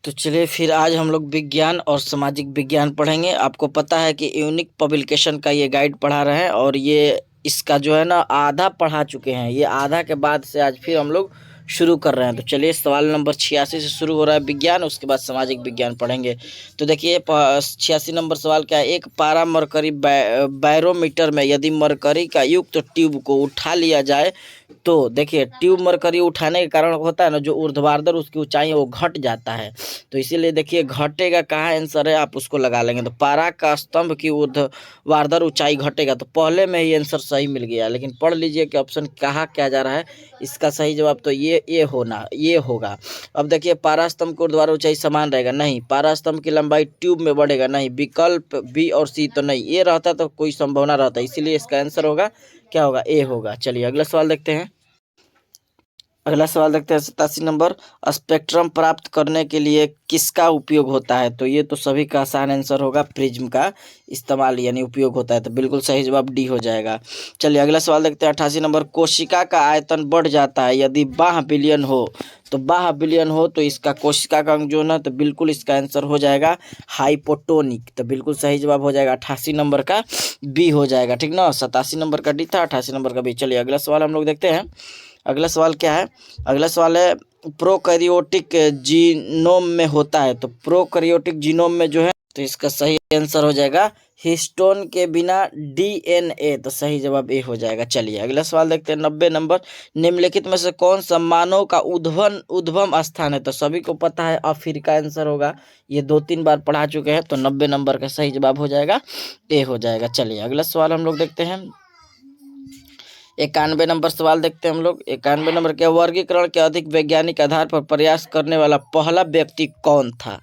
तो चलिए फिर आज हम लोग विज्ञान और सामाजिक विज्ञान पढ़ेंगे। आपको पता है कि यूनिक पब्लिकेशन का ये गाइड पढ़ा रहे हैं और ये इसका जो है ना आधा पढ़ा चुके हैं। ये आधा के बाद से आज फिर हम लोग शुरू कर रहे हैं। तो चलिए सवाल नंबर 86 से शुरू हो रहा है विज्ञान, उसके बाद सामाजिक विज्ञान पढ़ेंगे। तो देखिए 86 नंबर सवाल क्या है। एक पारा मरकरी बैरोमीटर में यदि मरकरी का युक्त ट्यूब को उठा लिया जाए तो देखिए ट्यूब मरकरी उठाने के कारण होता है ना, जो ऊर्ध्वाधर उसकी ऊंचाई है वो घट जाता है। तो इसीलिए देखिए घटेगा कहाँ आंसर है, आप उसको लगा लेंगे। तो पारा का स्तंभ की ऊर्ध्वाधर ऊंचाई घटेगा, तो पहले में ही आंसर सही मिल गया। लेकिन पढ़ लीजिए कि ऑप्शन कहा क्या जा रहा है। इसका सही जवाब तो ये होगा। अब देखिए पारा स्तंभ की ऊर्ध्वाधर ऊंचाई समान रहेगा, नहीं। पारा स्तंभ की लंबाई ट्यूब में बढ़ेगा, नहीं। विकल्प बी और सी तो नहीं। ये रहता तो कोई संभावना रहता, इसीलिए इसका आंसर होगा क्या होगा, ए होगा। चलिए अगला सवाल देखते हैं। अगला सवाल देखते हैं 87 नंबर। स्पेक्ट्रम प्राप्त करने के लिए किसका उपयोग होता है। तो ये तो सभी का आसान आंसर होगा, प्रिज्म का इस्तेमाल यानी उपयोग होता है। तो बिल्कुल सही जवाब डी हो जाएगा। चलिए अगला सवाल देखते हैं 88 नंबर। कोशिका का आयतन बढ़ जाता है यदि बाह्य विलयन हो। तो बाह्य विलयन हो तो इसका कोशिका का अंग जो है ना, तो बिल्कुल इसका आंसर हो जाएगा हाइपोटोनिक। तो बिल्कुल सही जवाब हो जाएगा 88 नंबर का बी हो जाएगा, ठीक ना। 87 नंबर का डी था, 88 नंबर का बी। चलिए अगला सवाल हम लोग देखते हैं। अगला सवाल क्या है। अगला सवाल है प्रोकैरियोटिक जीनोम में होता है। तो प्रोकैरियोटिक जीनोम में जो है, तो इसका सही आंसर हो जाएगा हिस्टोन के बिना डीएनए। तो सही जवाब ए हो जाएगा। चलिए अगला सवाल देखते हैं 90 नंबर। निम्नलिखित में से कौन सा मानव का उद्गम स्थान है। तो सभी को पता है अफ्रीका आंसर होगा, ये 2-3 बार पढ़ा चुके हैं। तो 90 नंबर का सही जवाब हो जाएगा ए हो जाएगा। चलिए अगला सवाल हम लोग देखते हैं 91 नंबर सवाल देखते हैं हम लोग। 91 नंबर के वर्गीकरण के अधिक वैज्ञानिक आधार पर प्रयास करने वाला पहला व्यक्ति कौन था।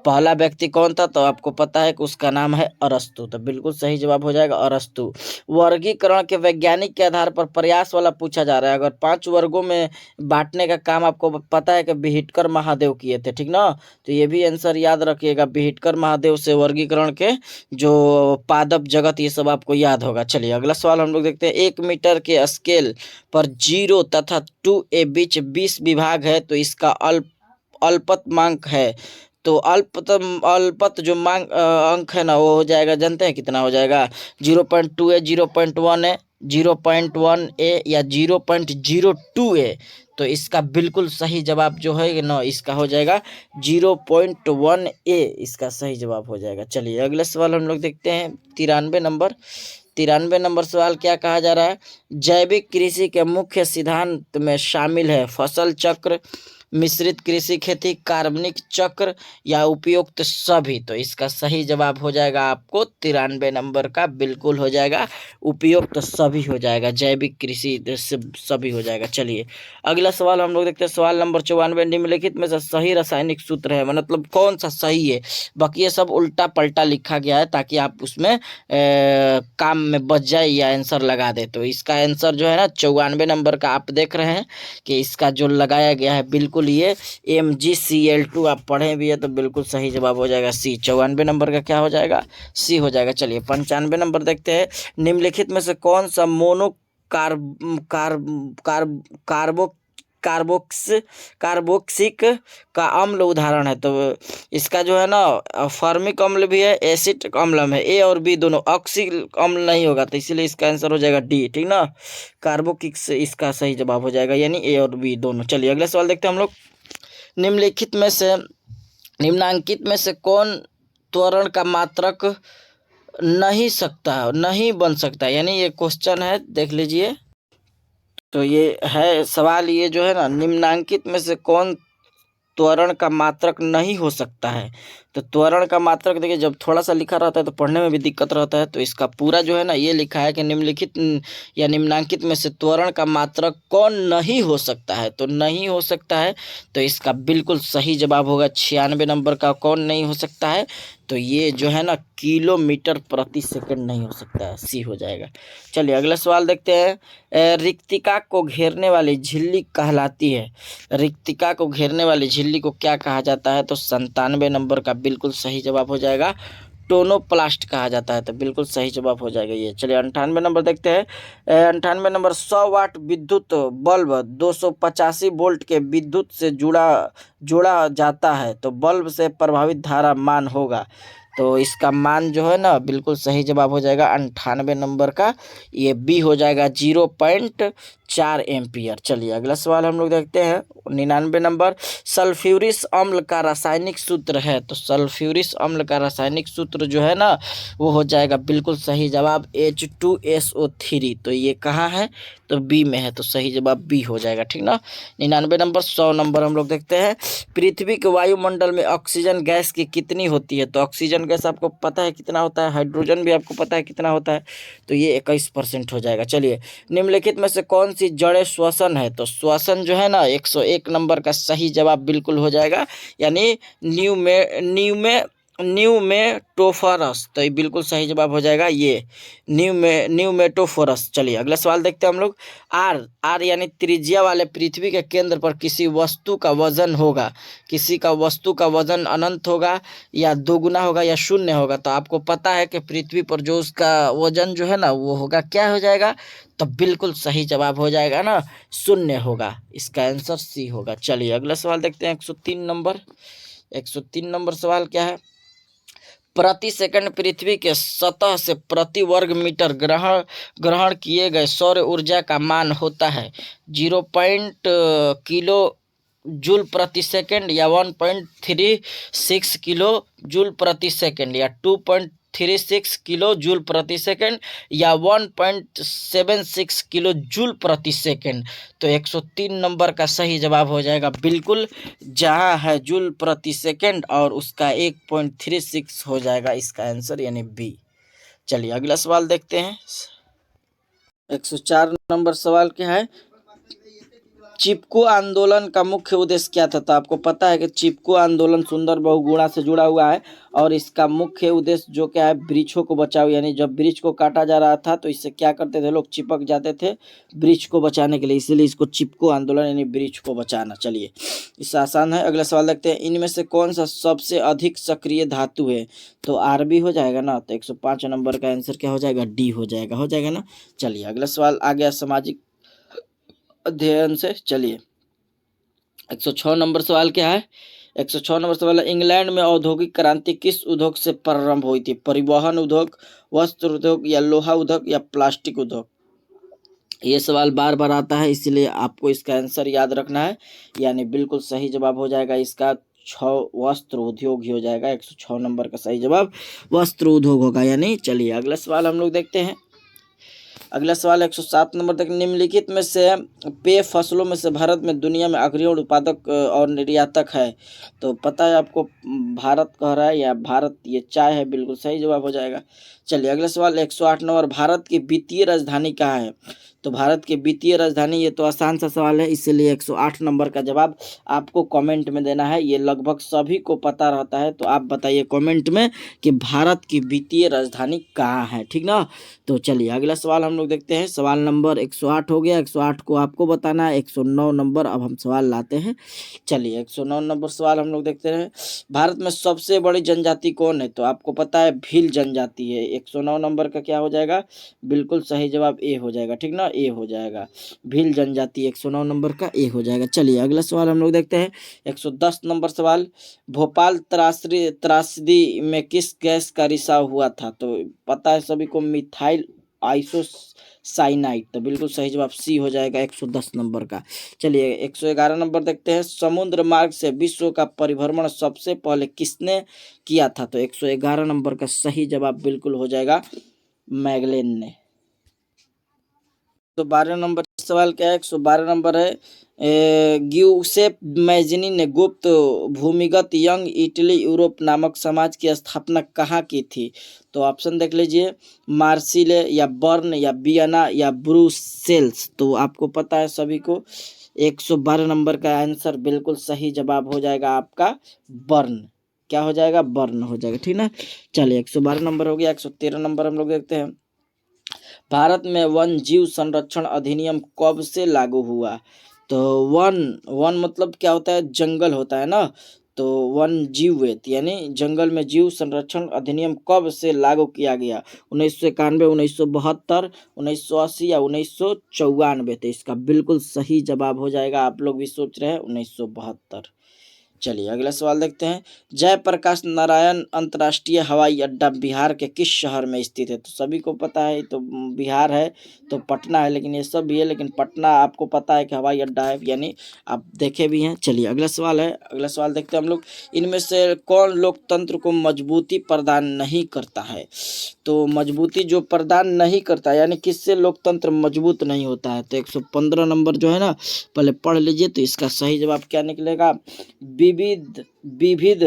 पहला व्यक्ति कौन था, तो आपको पता है कि उसका नाम है अरस्तु। तो बिल्कुल सही जवाब हो जाएगा अरस्तु। वर्गीकरण के वैज्ञानिक के आधार पर प्रयास वाला पूछा जा रहा है। अगर 5 वर्गों में बांटने का काम आपको पता है कि बिहिटकर महादेव किए थे, ठीक ना। तो ये भी आंसर याद रखिएगा, बिहिटकर महादेव से वर्गीकरण के जो पादप जगत ये सब आपको याद होगा। चलिए अगला सवाल हम लोग देखते हैं। 1 मीटर के स्केल पर 0 तथा 2 बीच 20 विभाग है, तो इसका अल्पतमांक है। तो अल्पत जो अंक है ना, वो हो जाएगा, जानते हैं कितना हो जाएगा। 0.2 ए, 0.1 ए, 0.1 ए या 0.02 ए। तो इसका बिल्कुल सही जवाब जो है ना, इसका हो जाएगा 0.1 ए, इसका सही जवाब हो जाएगा। चलिए अगले सवाल हम लोग देखते हैं 93 नंबर। 93 नंबर सवाल क्या कहा जा रहा है। जैविक कृषि के मुख्य सिद्धांत में शामिल है फसल चक्र, मिश्रित कृषि खेती, कार्बनिक चक्र या उपयुक्त सभी। तो इसका सही जवाब हो जाएगा आपको 93 नंबर का बिल्कुल हो जाएगा उपयुक्त सभी हो जाएगा, जैविक कृषि सभी हो जाएगा। चलिए अगला सवाल हम लोग देखते हैं। सवाल नंबर 94। निम्नलिखित में से सही रासायनिक सूत्र है, मतलब कौन सा सही है। बाकी ये सब उल्टा पलटा लिखा गया है ताकि आप उसमें काम में बच जाए या आंसर लगा दे। तो इसका आंसर जो है ना 94 नंबर का आप देख रहे हैं कि इसका जो लगाया गया है बिल्कुल ये MgCl2 आप पढ़े भी है, तो बिल्कुल सही जवाब हो जाएगा सी। 94 नंबर का क्या हो जाएगा, सी हो जाएगा। चलिए 95 नंबर देखते हैं। निम्नलिखित में से कौन सा मोनो कार्बोक्सिक का अम्ल उदाहरण है। तो इसका जो है ना फॉर्मिक अम्ल भी है, एसिटिक अम्ल है। ए और बी दोनों, ऑक्सिक अम्ल नहीं होगा, तो इसीलिए इसका आंसर हो जाएगा डी, ठीक ना। कार्बोक्सिक इसका सही जवाब हो जाएगा, यानी ए और बी दोनों। चलिए अगला सवाल देखते हैं हम लोग। निम्नांकित में से कौन त्वरण का मात्रक नहीं बन सकता, यानी ये क्वेश्चन है, देख लीजिए। तो ये है सवाल, ये जो है ना निम्नांकित में से कौन त्वरण का मात्रक नहीं हो सकता है। तो त्वरण का मात्रक देखिए जब थोड़ा सा लिखा रहता है तो पढ़ने में भी दिक्कत रहता है। तो इसका पूरा जो है ना ये लिखा है कि निम्नलिखित या निम्नांकित में से त्वरण का मात्रक कौन नहीं हो सकता है। तो नहीं हो सकता है, तो इसका बिल्कुल सही जवाब होगा 96 नंबर का कौन नहीं हो सकता है। तो ये जो है ना किलोमीटर प्रति सेकंड नहीं हो सकता है, सी हो जाएगा। चलिए अगला सवाल देखते हैं। रिक्तिका को घेरने वाली झिल्ली कहलाती है। रिक्तिका को घेरने वाली झिल्ली को क्या कहा जाता है। तो 97 नंबर का बिल्कुल सही जवाब हो जाएगा टोनोप्लास्ट कहा जाता है। तो बिल्कुल सही जवाब हो जाएगा ये। चलिए 98 नंबर देखते हैं। 98 नंबर, 100 वाट विद्युत बल्ब 285 वोल्ट के विद्युत से जोड़ा जाता है तो बल्ब से प्रभावित धारा मान होगा। तो इसका मान जो है ना, बिल्कुल सही जवाब हो जाएगा 98 नंबर का, ये बी हो जाएगा 0.4 एम्पियर। चलिए अगला सवाल हम लोग देखते हैं। 99 नंबर, सल्फ्यूरिक अम्ल का रासायनिक सूत्र है। तो सल्फ्यूरिक अम्ल का रासायनिक सूत्र जो है ना, वो हो जाएगा बिल्कुल सही जवाब H2SO3। तो ये कहाँ है, तो बी में है, तो सही जवाब बी हो जाएगा, ठीक ना। 99 नंबर, 100 नंबर हम लोग देखते हैं। पृथ्वी के वायुमंडल में ऑक्सीजन गैस की कितनी होती है। तो ऑक्सीजन गैस आपको पता है कितना होता है, हाइड्रोजन भी आपको पता है कितना होता है, तो ये 21% हो जाएगा। चलिए, निम्नलिखित में से कौन सी जड़ें श्वसन है। तो श्वसन जो है ना, 101 नंबर का सही जवाब बिल्कुल हो जाएगा, यानी न्यूमेटोफोरस। तो ये बिल्कुल सही जवाब हो जाएगा ये न्यूमेटोफोरस। चलिए अगला सवाल देखते हैं हम लोग। आर यानी त्रिज्या वाले पृथ्वी के केंद्र पर किसी वस्तु का वजन होगा, किसी का वस्तु का वजन अनंत होगा या दोगुना होगा या शून्य होगा। तो आपको पता है कि पृथ्वी पर जो उसका वजन जो है ना, वो होगा, क्या हो जाएगा, तो बिल्कुल सही जवाब हो जाएगा ना, शून्य होगा। इसका आंसर सी होगा। चलिए अगला सवाल देखते हैं। 103 नंबर, 103 नंबर सवाल क्या है। प्रति सेकंड पृथ्वी के सतह से प्रति वर्ग मीटर ग्रहण किए गए सौर ऊर्जा का मान होता है 0. किलो जूल प्रति सेकंड या 1.36 किलो जूल प्रति सेकंड या 2.36 किलो जूल प्रति सेकंड या 1.76 किलो जूल प्रति सेकंड। तो 103 नंबर का सही जवाब हो जाएगा बिल्कुल, जहां है जूल प्रति सेकंड और उसका 1.36 हो जाएगा इसका आंसर, यानी बी। चलिए अगला सवाल देखते हैं। 104 नंबर सवाल क्या है। चिपको आंदोलन का मुख्य उद्देश्य क्या था। तो आपको पता है कि चिपको आंदोलन सुंदर बहुगुणा से जुड़ा हुआ है और इसका मुख्य उद्देश्य जो क्या है, वृक्षों को बचाओ। यानी जब वृक्ष को काटा जा रहा था तो इससे क्या करते थे, लोग चिपक जाते थे वृक्ष को बचाने के लिए, इसीलिए इसको चिपको आंदोलन यानी वृक्ष को बचाना। चलिए इससे आसान है। अगला सवाल देखते हैं। इनमें से कौन सा सबसे अधिक सक्रिय धातु है। तो आरबी हो जाएगा ना। तो 105 नंबर का आंसर क्या हो जाएगा, डी हो जाएगा ना। चलिए अगला सवाल आ गया सामाजिक अध्ययन से। चलिए 106 नंबर सवाल क्या है। 106 नंबर सवाल है, इंग्लैंड में औद्योगिक क्रांति किस उद्योग से प्रारंभ हुई थी। परिवहन उद्योग, वस्त्र उद्योग या लोहा उद्योग या प्लास्टिक उद्योग। ये सवाल बार बार आता है, इसलिए आपको इसका आंसर याद रखना है, यानी बिल्कुल सही जवाब हो जाएगा इसका वस्त्र उद्योग ही हो जाएगा। 106 नंबर का सही जवाब वस्त्र उद्योग होगा यानी। चलिए अगला सवाल हम लोग देखते हैं। अगला सवाल 107 नंबर तक, निम्नलिखित में से पेय फसलों में से भारत में दुनिया में अग्रणी उत्पादक और निर्यातक है। तो पता है आपको, भारत कह रहा है या भारत, ये चाय है, बिल्कुल सही जवाब हो जाएगा। चलिए अगला सवाल 108 नंबर, भारत की वित्तीय राजधानी कहाँ है। तो भारत की वित्तीय राजधानी, ये तो आसान सा सवाल है, इसलिए 108 नंबर का जवाब आपको कमेंट में देना है। ये लगभग सभी को पता रहता है, तो आप बताइए कमेंट में कि भारत की वित्तीय राजधानी कहाँ है, ठीक ना। तो चलिए अगला सवाल हम लोग देखते हैं। सवाल नंबर 108 हो गया, 108 को आपको बताना है। 109 नंबर अब हम सवाल लाते हैं। चलिए 109 नंबर सवाल हम लोग देखते हैं। भारत में सबसे बड़ी जनजाति कौन है। तो आपको पता है भील जनजाति है। 109 नंबर का क्या हो जाएगा, बिल्कुल सही जवाब ए हो जाएगा, ठीक ना, ए हो जाएगा। भील जनजाति 109 नंबर का ए हो जाएगा। चलिए अगला सवाल हम लोग देखते हैं। 110 नंबर सवाल, भोपाल त्रासदी में किस गैस का रिसाव हुआ था। तो पता है सभी को, मिथाइल आइसोसाइनाइड। तो बिल्कुल सही जवाब सी हो जाएगा 110 नंबर का। चलिए 111 नंबर देखते हैं। समुद्र मार्ग से विश्व का परिभ्रमण सबसे पहले किसने किया था। तो 111 नंबर का सही जवाब बिल्कुल हो जाएगा मैगलेन ने। तो 12 नंबर सवाल क्या है। 112 नंबर है, ग्यूसेप मैजिनी ने गुप्त भूमिगत यंग इटली यूरोप नामक समाज की स्थापना कहाँ की थी। तो ऑप्शन देख लीजिए, मार्सिले या बर्न या वियना या ब्रुसेल्स। तो आपको पता है सभी को, 112 नंबर का आंसर बिल्कुल सही जवाब हो जाएगा आपका बर्न। क्या हो जाएगा, बर्न हो जाएगा, ठीक ना। चलिए 112 नंबर हो गया। 113 नंबर हम लोग देखते हैं। भारत में वन जीव संरक्षण अधिनियम कब से लागू हुआ। तो वन मतलब क्या होता है, जंगल होता है ना। तो वन जीव वेत यानी जंगल में जीव संरक्षण अधिनियम कब से लागू किया गया? 1991, 1972, 1980 या 1994? तो इसका बिल्कुल सही जवाब हो जाएगा, आप लोग भी सोच रहे हैं 1972। चलिए अगला सवाल देखते हैं। जयप्रकाश नारायण अंतर्राष्ट्रीय हवाई अड्डा बिहार के किस शहर में स्थित है? तो सभी को पता है तो बिहार है तो पटना है, लेकिन ये सब भी है, लेकिन पटना आपको पता है कि हवाई अड्डा है, यानी आप देखे भी हैं। चलिए अगला सवाल है, अगला सवाल देखते हैं हम लोग। इनमें से कौन लोकतंत्र को मजबूती प्रदान नहीं करता है? तो मजबूती जो प्रदान नहीं करता यानी किससे लोकतंत्र मजबूत नहीं होता है? तो 115 नंबर जो है ना, पहले पढ़ लीजिए तो इसका सही जवाब क्या निकलेगा? विविध विविध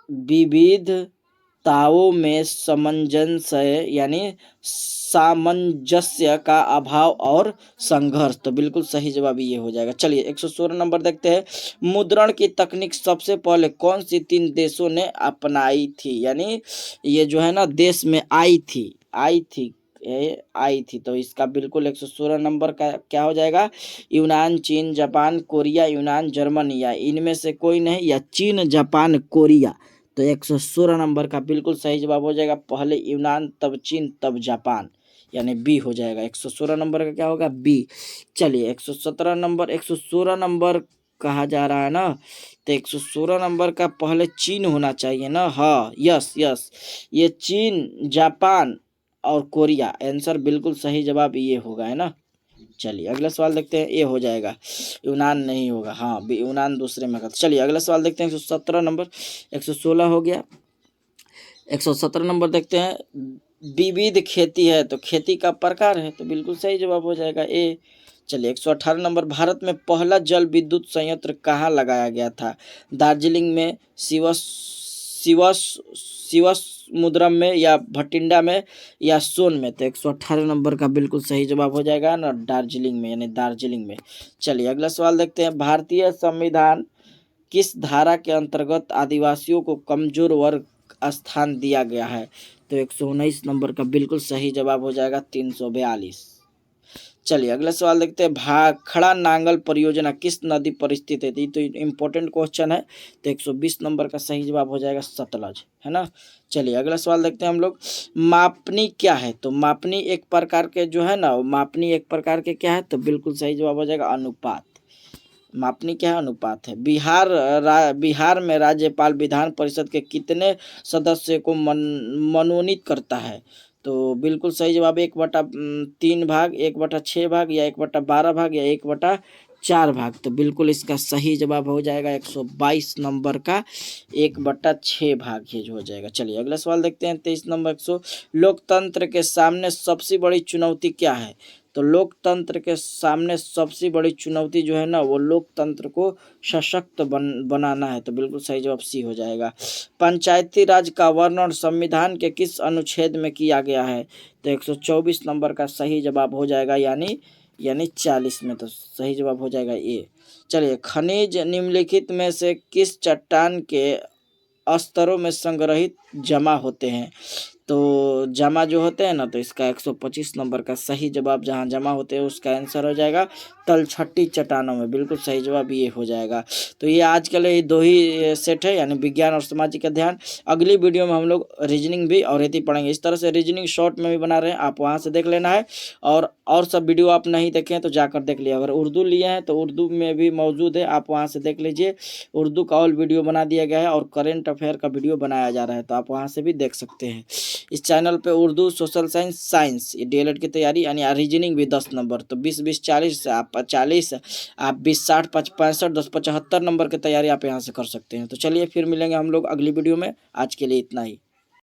विविधताओं में सामंजस्य यानी सामंजस्य का अभाव और संघर्ष। तो बिल्कुल सही जवाब ये हो जाएगा। चलिए 116 नंबर देखते हैं। मुद्रण की तकनीक सबसे पहले कौन सी 3 देशों ने अपनाई थी? यानी ये जो है ना देश में आई थी तो इसका बिल्कुल 116 नंबर का क्या हो जाएगा? यूनान, चीन, जापान, कोरिया, यूनान, जर्मनी, या इनमें से कोई नहीं, या चीन, जापान, कोरिया। तो 116 नंबर का बिल्कुल सही जवाब हो जाएगा, पहले यूनान, तब चीन, तब जापान, यानी बी हो जाएगा। 116 नंबर का क्या होगा? बी। चलिए 117 नंबर, 116 नंबर कहा जा रहा है ना, तो 116 नंबर का पहले चीन होना चाहिए ना। हाँ, यस, ये चीन, जापान और कोरिया, आंसर बिल्कुल सही जवाब ये होगा, है ना। चलिए अगला सवाल देखते हैं, ये हो जाएगा, यूनान नहीं होगा। हाँ, यूनान दूसरे में। चलिए अगला सवाल देखते हैं। 117 नंबर, 116 हो गया, 117 नंबर देखते हैं। विविध खेती है तो खेती का प्रकार है, तो बिल्कुल सही जवाब हो जाएगा ए। चलिए 118 नंबर। भारत में पहला जल विद्युत संयंत्र कहाँ लगाया गया था? दार्जिलिंग में, शिवसमुद्रम में, या भटिंडा में, या सोन में? तो 118 नंबर का बिल्कुल सही जवाब हो जाएगा ना, दार्जिलिंग में, यानी दार्जिलिंग में। चलिए अगला सवाल देखते हैं। भारतीय संविधान किस धारा के अंतर्गत आदिवासियों को कमजोर वर्ग स्थान दिया गया है? तो 119 नंबर का बिल्कुल सही जवाब हो जाएगा, 342। चलिए अगला सवाल देखते हैं। भाखड़ा नांगल परियोजना किस नदी पर स्थित है? तो इम्पोर्टेंट क्वेश्चन है, तो 120 नंबर का सही जवाब हो जाएगा, सतलज, है ना। चलिए अगला सवाल देखते हैं हम लोग। मापनी क्या है? तो मापनी एक प्रकार के जो है ना, मापनी एक प्रकार के क्या है? तो बिल्कुल सही जवाब हो जाएगा, अनुपात। मापनी क्या है? अनुपात है। बिहार में राज्यपाल विधान परिषद के कितने सदस्य को मनोनीत करता है? तो बिल्कुल सही जवाब 1/3 भाग, 1/6 भाग, या 1/12 भाग, या 1/4 भाग। तो बिल्कुल इसका सही जवाब हो जाएगा 122 नंबर का 1/6 भाग ये जो हो जाएगा। चलिए अगला सवाल देखते हैं। 23 नंबर 100। लोकतंत्र के सामने सबसे बड़ी चुनौती क्या है? तो लोकतंत्र के सामने सबसे बड़ी चुनौती जो है ना, वो लोकतंत्र को सशक्त बनाना है। तो बिल्कुल सही जवाब सी हो जाएगा। पंचायती राज का वर्णन संविधान के किस अनुच्छेद में किया गया है? तो 124 नंबर का सही जवाब हो जाएगा, यानी 40 में। तो सही जवाब हो जाएगा ए। चलिए, खनिज निम्नलिखित में से किस चट्टान के स्तरों में संग्रहित जमा होते हैं? तो जमा जो होते हैं ना, तो इसका 125 नंबर का सही जवाब जहां जमा होते हैं उसका आंसर हो जाएगा तलछटी चट्टानों में। बिल्कुल सही जवाब ये हो जाएगा। तो ये आज के लिए 2 ही सेट है, यानी विज्ञान और सामाजिक अध्ययन। अगली वीडियो में हम लोग रीजनिंग भी और हिंदी पढ़ेंगे। इस तरह से रीजनिंग शॉर्ट में भी बना रहे हैं, आप वहां से देख लेना है। और सब वीडियो आप नहीं देखें तो जाकर देख लिया। अगर उर्दू लिए हैं तो उर्दू में भी मौजूद है, आप वहां से देख लीजिए। उर्दू का ऑल वीडियो बना दिया गया है और करेंट अफेयर का वीडियो बनाया जा रहा है, तो आप वहां से भी देख सकते हैं। इस चैनल पे उर्दू, सोशल साइंस ये डीएलएड की तैयारी, यानी रीजनिंग भी 10 नंबर, तो 20-20 40, आप 40, आप 20 60 65 10 75 नंबर की तैयारी आप यहाँ से कर सकते हैं। तो चलिए फिर मिलेंगे हम लोग अगली वीडियो में। आज के लिए इतना ही।